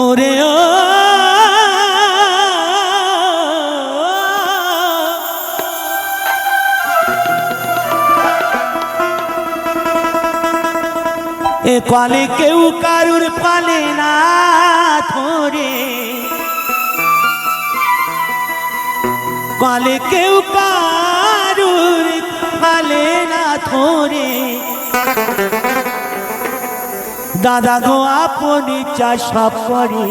ওরে ও এ কলে কেউ কারুর পালে না ধরে, কলে কেউ কারুর পালে না ধরে। দাদা গো আপনি চাষ করে,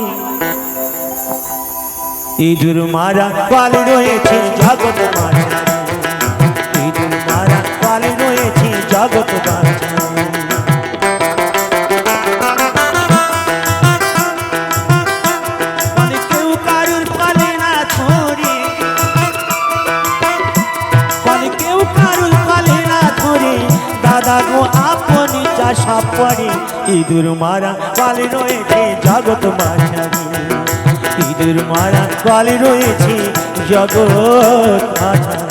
ইঁদুর মারা কলে রয়েছে জগৎ মাঝে, ইঁদুর মারা কলে রয়েছে জগৎ মাঝে। আপনি চাষা পড়ে, ইঁদুর মারা কলে রয়েছে জগৎ মাঝারি, ইঁদুর মারা কলে রয়েছে জগৎ মাঝারি।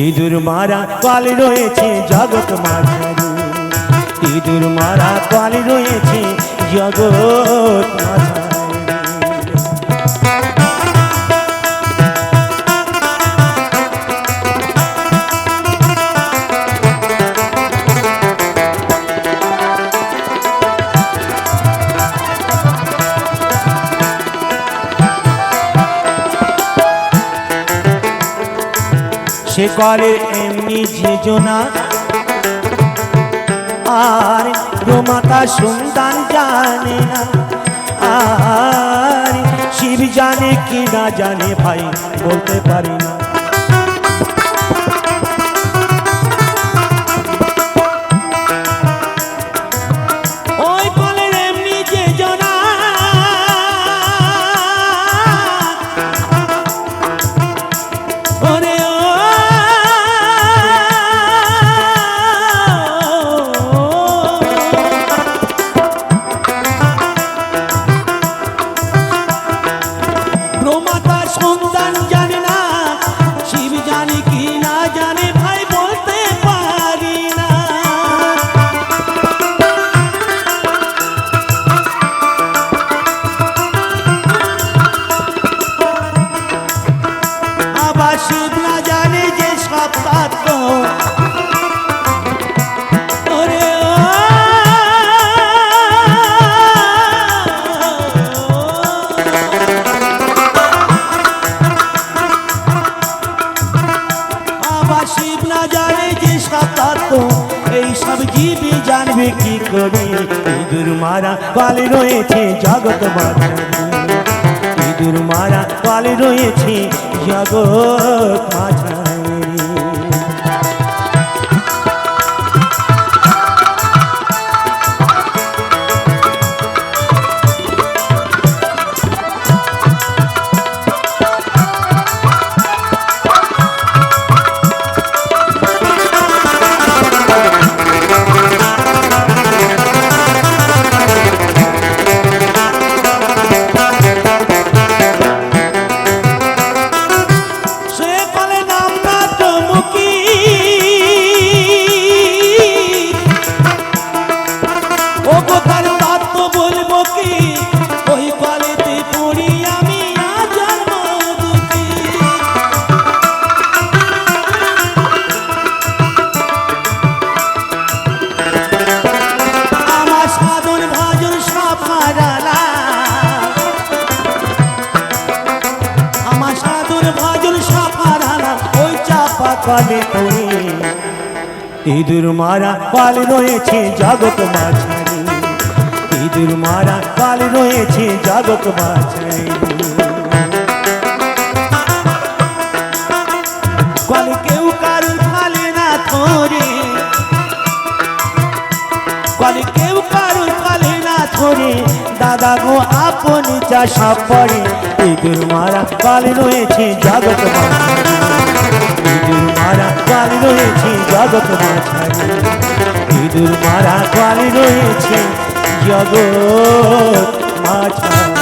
ইঁদুর মারা কলে রয়েছে জগৎ মাঝারি, ইঁদুর মারা কলে রয়েছে জগৎ মাঝারি। সে করে এমনি যোজনা, আর গোমাতা সন্তান জানে না, আর শিব জানে কি না জানে ভাই বলতে পারি না। এই সব জীবী জানবে কি করে, ইঁদুর মারা কলে রয়েছে জগৎ মাঝারি, ইঁদুর মারা কলে রয়েছে জগৎ মাঝারি। সে কলে নাম না সাধন ভজন সাফারানা ওই চাপা কলে পড়ে ইঁদুর মারা পাল রয়েছে জগৎ মাঝারি ইঁদুর মারা পাল রয়েছে জগৎ মাঝারি কল কেউ কারুর ফালে না ধরে কল কেউ কারুর ফালে না ধরে দাদা গো আপনি চাষা পড়ে ইঁদুর মারা পাল রয়েছে জগৎ মাঝারি ইঁদুর মারা পাল রয়েছে জগৎ মাঝারি ইঁদুর মারা পাল রয়েছে জগৎ মাঝারি